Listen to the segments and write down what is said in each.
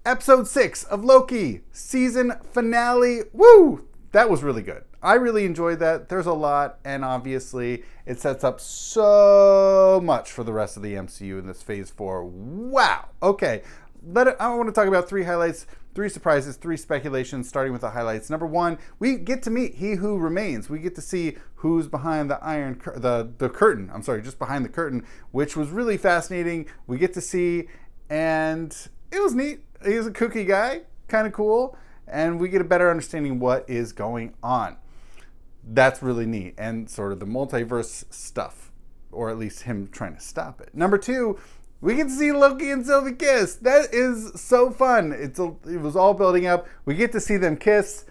Episode 6 of Loki, season finale. Woo! That was really good. I really enjoyed that. There's a lot, and obviously it sets up so much for the rest of the MCU in this phase 4. Wow. Okay. I want to talk about 3 highlights, 3 surprises, 3 speculations, starting with the highlights. Number 1, we get to meet He Who Remains. We get to see who's behind the the curtain. I'm sorry, just behind the curtain, which was really fascinating. We get to see, and it was neat. He's a kooky guy, kind of cool, and we get a better understanding what is going on. That's really neat, and sort of the multiverse stuff, or at least him trying to stop it. Number 2, we get to see Loki and Sylvie kiss. That is so fun. It was all building up. We get to see them kiss,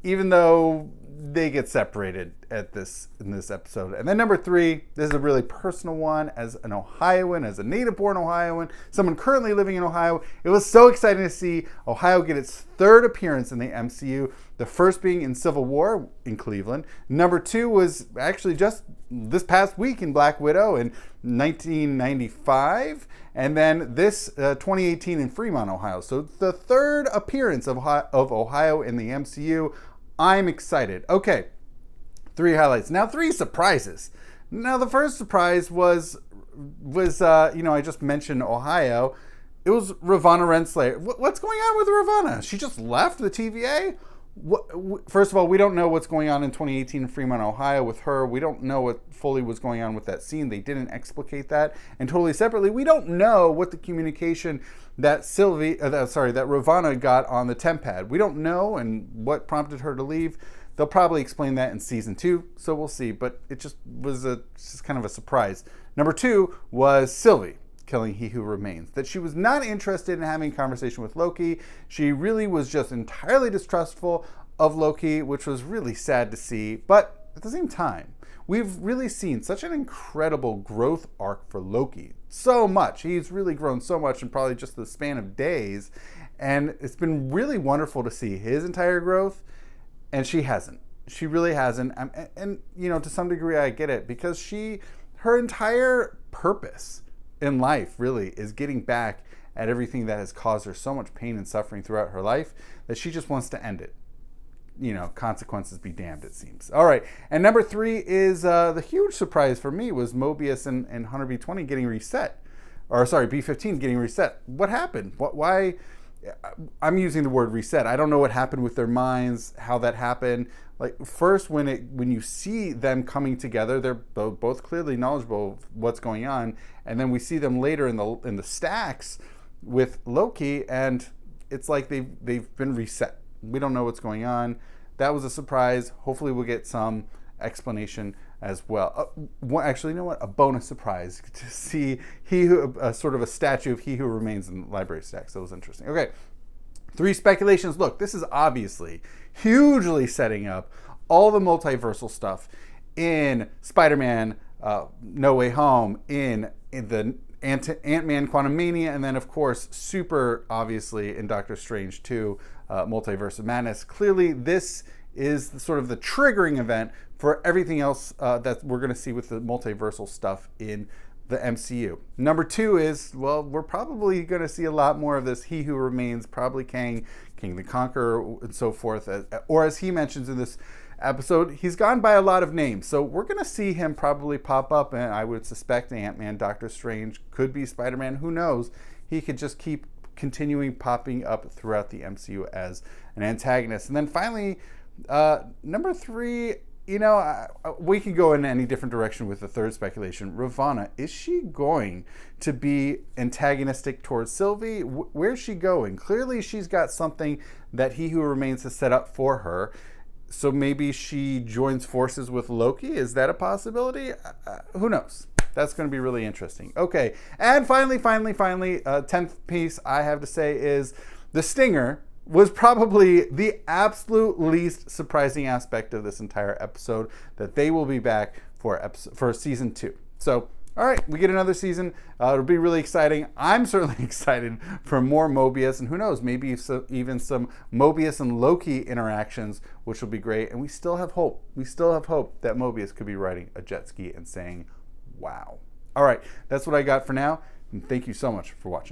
even though they get separated in this episode. And then number 3, this is a really personal one. As an Ohioan, as a native-born Ohioan, someone currently living in Ohio, it was so exciting to see Ohio get its 3rd appearance in the MCU. The first being in Civil War in Cleveland. Number 2 was actually just this past week in Black Widow in 1995. And then this 2018 in Fremont, Ohio. So the 3rd appearance of Ohio in the MCU. I'm excited. Okay, 3 highlights. Now 3 surprises. Now the first surprise was I just mentioned Ohio. It was Ravonna Renslayer. What's going on with Ravonna? She just left the TVA? First of all, we don't know what's going on in 2018 in Fremont, Ohio with her. We don't know what fully was going on with that scene. They didn't explicate that. And totally separately, we don't know what the communication that Ravonna got on the temp pad. We don't know, and what prompted her to leave. They'll probably explain that in season 2, so we'll see. But it just was just kind of a surprise. Number 2 was Sylvie killing He Who Remains. That she was not interested in having a conversation with Loki. She really was just entirely distrustful of Loki, which was really sad to see. But at the same time, we've really seen such an incredible growth arc for Loki. So much. He's really grown so much in probably just the span of days. And it's been really wonderful to see his entire growth. And she hasn't. She really hasn't. And to some degree, I get it. Because her entire purpose in life really is getting back at everything that has caused her so much pain and suffering throughout her life that she just wants to end it. Consequences be damned, it seems. All right, and number 3 is the huge surprise for me was Mobius and Hunter B20 getting reset. B15 getting reset. What happened? Why? I'm using the word reset. I don't know what happened with their minds, how that happened. Like first, when you see them coming together, they're both clearly knowledgeable of what's going on, and then we see them later in the stacks with Loki, and it's like they've been reset. We don't know what's going on. That was a surprise. Hopefully, we'll get some explanation as well. Actually, you know what? A bonus surprise to see sort of a statue of He Who Remains in the library stacks. That was interesting. Okay, 3 speculations. Look, this is obviously hugely setting up all the multiversal stuff in Spider-Man No Way Home, in the Ant-Man Quantumania, and then of course super obviously in Doctor Strange 2 Multiverse of Madness. Clearly this is sort of the triggering event for everything else that we're going to see with the multiversal stuff in the MCU. Number 2 is, we're probably going to see a lot more of this He Who Remains, probably King the Conqueror, and so forth. Or as he mentions in this episode, he's gone by a lot of names. So we're going to see him probably pop up, and I would suspect Ant-Man, Doctor Strange, could be Spider-Man, who knows? He could just keep continuing popping up throughout the MCU as an antagonist. And then finally, number 3, we can go in any different direction with the 3rd speculation. Ravonna, is she going to be antagonistic towards Sylvie? Where's she going? Clearly, she's got something that He Who Remains has set up for her. So maybe she joins forces with Loki. Is that a possibility? Who knows? That's going to be really interesting. Okay, and finally, 10th piece I have to say is the stinger was probably the absolute least surprising aspect of this entire episode, that they will be back for season 2. So, all right, we get another season. It'll be really exciting. I'm certainly excited for more Mobius, and who knows, maybe even some Mobius and Loki interactions, which will be great. And we still have hope. We still have hope that Mobius could be riding a jet ski and saying, wow. All right, that's what I got for now, and thank you so much for watching.